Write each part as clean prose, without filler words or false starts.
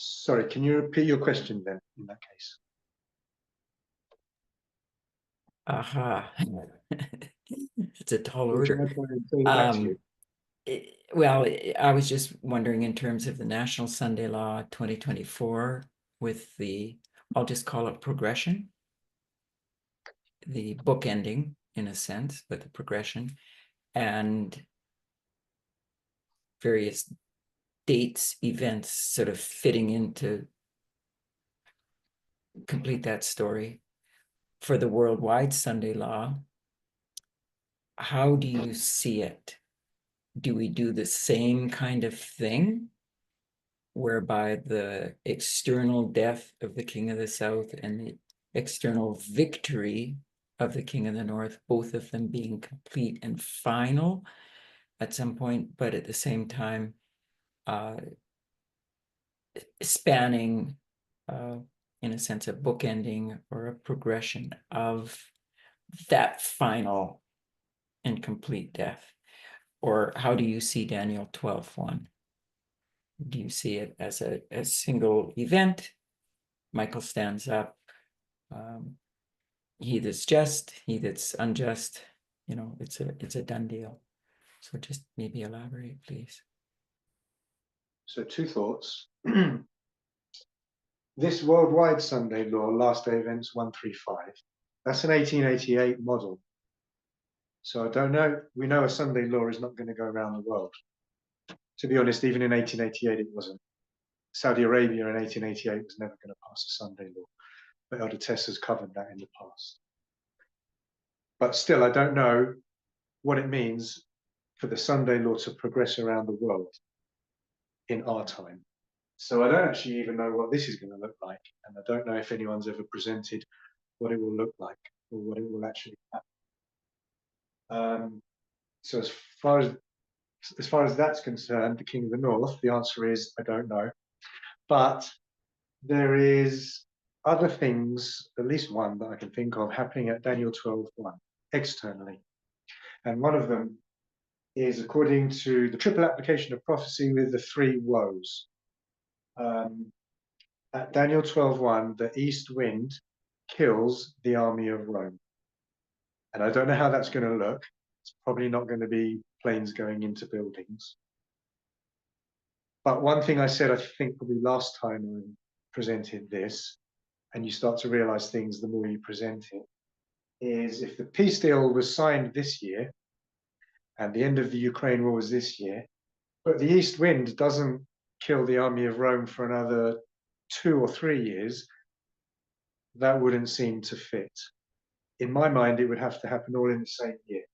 Sorry, can you repeat your question then, in that case? Aha. It's a tall Or should order. I try and say it back to you? Well, I was just wondering in terms of the National Sunday Law 2024 with the, I'll just call it progression, the bookending in a sense, but the progression and various dates, events sort of fitting into complete that story. For the worldwide Sunday Law, how do you see it? Do we do the same kind of thing, whereby the external death of the King of the South and the external victory of the King of the North, both of them being complete and final at some point, but at the same time spanning, in a sense, a bookending or a progression of that final and complete death? Or how do you see Daniel 12:1? Do you see it as a single event? Michael stands up. He that's just, he that's unjust. It's a done deal. So just maybe elaborate, please. So two thoughts. This worldwide Sunday law, last day events 135, that's an 1888 model. So I don't know. We know a Sunday law is not going to go around the world. To be honest, even in 1888, it wasn't. Saudi Arabia in 1888 was never going to pass a Sunday law, but Elder Tess has covered that in the past. But still, I don't know what it means for the Sunday law to progress around the world in our time. So I don't actually even know what this is going to look like, and I don't know if anyone's ever presented what it will look like or what it will actually happen. So as far as that's concerned, the King of the North, the answer is I don't know. But there is other things, at least one that I can think of, happening at Daniel 12:1 externally. And one of them is according to the triple application of prophecy with the three woes. At Daniel 12:1, the east wind kills the army of Rome. And I don't know how that's going to look. It's probably not going to be planes going into buildings. But one thing I said, I think probably last time I presented this, and you start to realize things the more you present it, is if the peace deal was signed this year, and the end of the Ukraine war was this year, but the east wind doesn't kill the army of Rome for another 2 or 3 years, that wouldn't seem to fit. In my mind, it would have to happen all in the same year,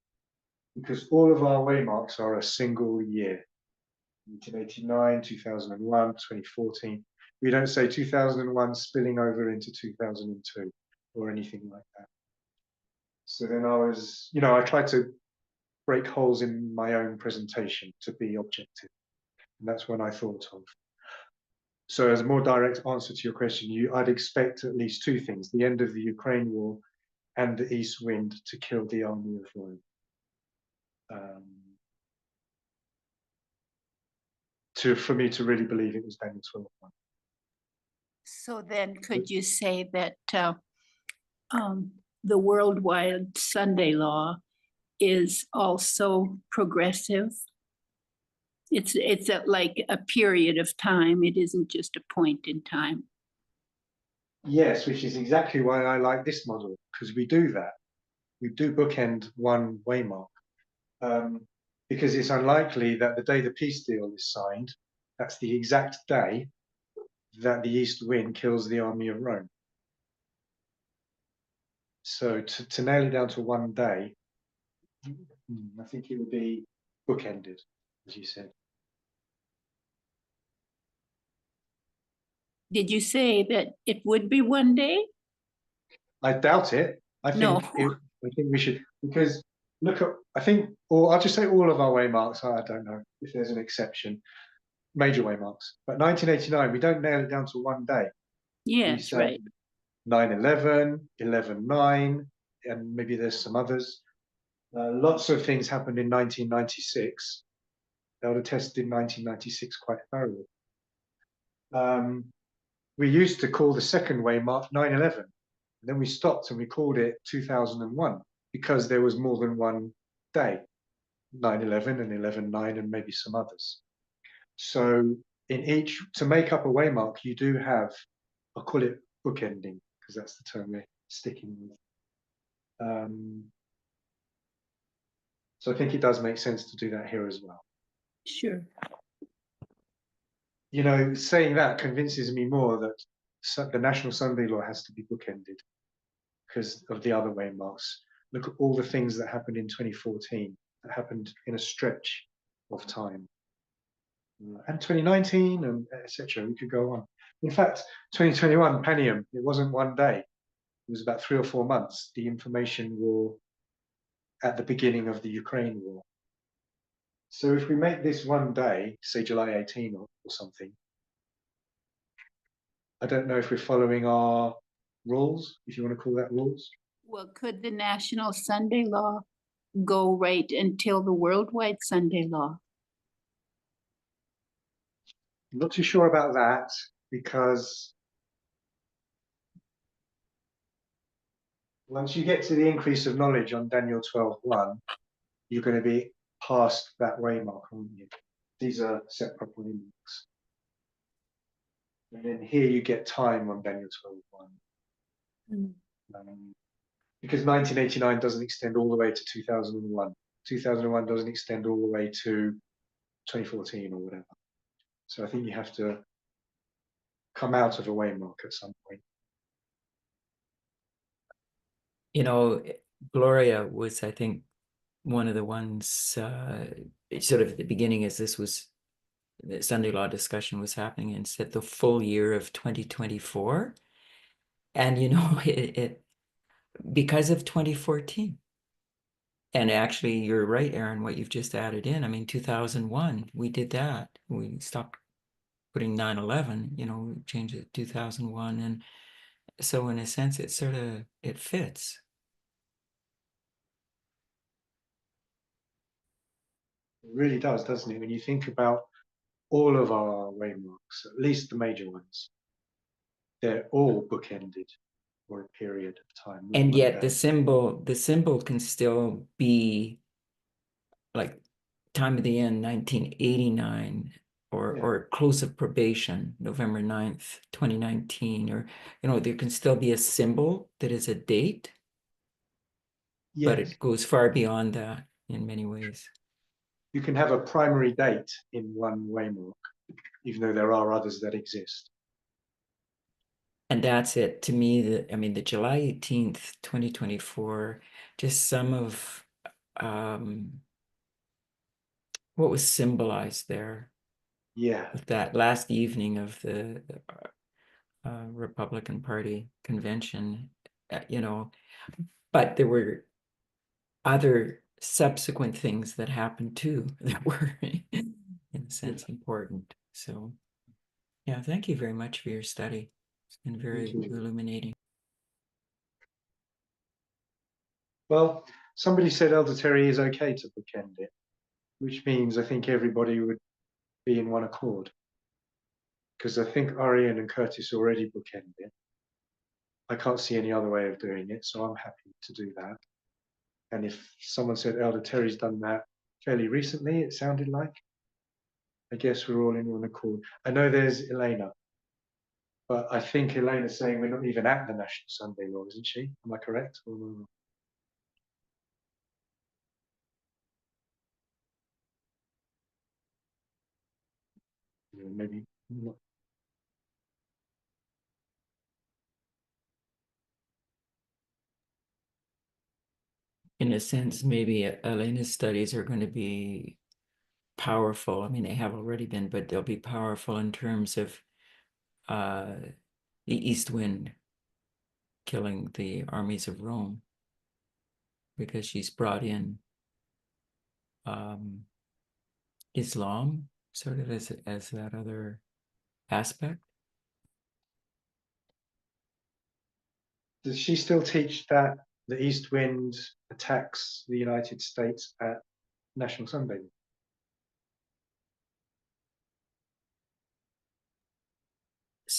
because all of our waymarks are a single year. 1989, 2001, 2014. We don't say 2001 spilling over into 2002 or anything like that. So then I tried to break holes in my own presentation to be objective. And that's when I thought of. So as a more direct answer to your question, I'd expect at least two things: the end of the Ukraine war and the east wind to kill the army of Rome. For me to really believe it was Daniel 12:1. So then could you say that the worldwide Sunday law is also progressive? It's like a period of time. It isn't just a point in time. Yes, which is exactly why I like this model, because we do that. We do bookend one waymark. Because it's unlikely that the day the peace deal is signed, that's the exact day that the east wind kills the army of Rome. So to nail it down to one day, I think it would be bookended, as you said. Did you say that it would be one day? I doubt it. I think we should, because look at, I'll just say all of our waymarks. I don't know if there's an exception, major waymarks. But 1989, we don't nail it down to one day. Yes, right. 9/11, 11/9, and maybe there's some others. Lots of things happened in 1996. Elder Test did 1996 quite thoroughly. we used to call the second waymark 9/11. And then we stopped and we called it 2001 because there was more than one day, 9/11 and 11/9 and maybe some others. So in each, to make up a waymark, you do have, I'll call it bookending because that's the term we're sticking with. So I think it does make sense to do that here as well. Sure. You know, saying that convinces me more that the National Sunday Law has to be bookended because of the other waymarks. Look at all the things that happened in 2014 that happened in a stretch of time. And 2019 and etc. We could go on. In fact, 2021, Panium, it wasn't one day. It was about 3 or 4 months, the information war at the beginning of the Ukraine war. So if we make this one day, say July 18 or something, I don't know if we're following our rules, if you want to call that rules. Well, could the National Sunday Law go right until the Worldwide Sunday Law? I'm not too sure about that because once you get to the increase of knowledge on Daniel 12:1, you're going to be past that waymark, aren't you? These are separate waymarks. And then here you get time on Daniel 12:1. Because 1989 doesn't extend all the way to 2001. 2001 doesn't extend all the way to 2014 or whatever. So I think you have to come out of a waymark at some point. You know, Gloria was, I think, one of the ones sort of at the beginning as this was, the Sunday law discussion was happening, and said the full year of 2024. And, you know, it because of 2014. And actually, you're right, Aaron, what you've just added in. I mean, 2001, we did that. We stopped putting 9/11, you know, we changed it to 2001. And so in a sense, it sort of, it fits. It really does, doesn't it? When you think about all of our waymarks, at least the major ones, they're all bookended for a period of time. not And one yet day. the symbol can still be like time of the end, 1989, or close of probation, November 9th, 2019, or, you know, there can still be a symbol that is a date, but Yes, it goes far beyond that in many ways. you can have a primary date in one waymark, even though there are others that exist. And that's it to me. I mean, the July 18th, 2024, just some of what was symbolized there Yeah, with that last evening of the Republican Party convention, you know, but there were other subsequent things that happened too that were in a sense important. So yeah, thank you very much for your study. It's been very illuminating. well, somebody said Elder Terry is okay to bookend it, which means I think everybody would be in one accord. Because I think Arian and Curtis already bookend it. I can't see any other way of doing it, so I'm happy to do that. And if someone said Elder Terry's done that fairly recently, it sounded like, I guess we're all in one accord. I know there's Elena, but I think Elena's saying we're not even at the National Sunday Law, isn't she? Am I correct? Or maybe not. In a sense, maybe Elena's studies are going to be powerful. I mean, they have already been, but they'll be powerful in terms of the east wind killing the armies of Rome, because she's brought in Islam sort of as that other aspect. Does she still teach that the east wind attacks the United States at National Sunday Law?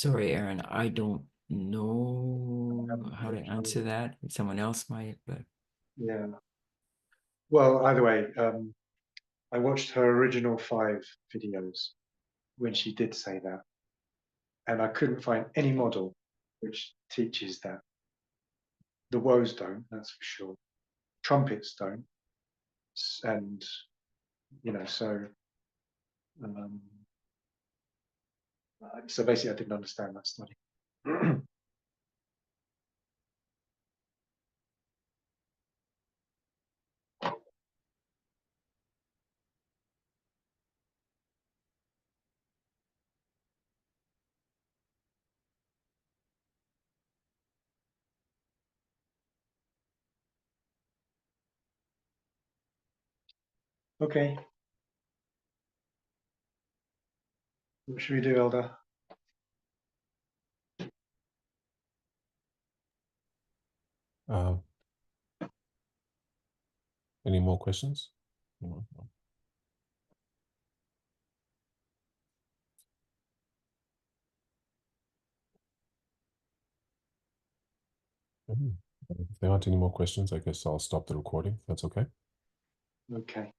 Sorry, Aaron, I don't know haven't how to looked answer either. that. Someone else might, but Yeah. Well, either way, I watched her original 5 videos when she did say that, and I couldn't find any model which teaches that. The woes don't, that's for sure. Trumpets don't, and so um, so basically, I didn't understand that study. Okay, what should we do, Elder? Uh, any more questions? If there aren't any more questions, I guess I'll stop the recording. That's okay. Okay.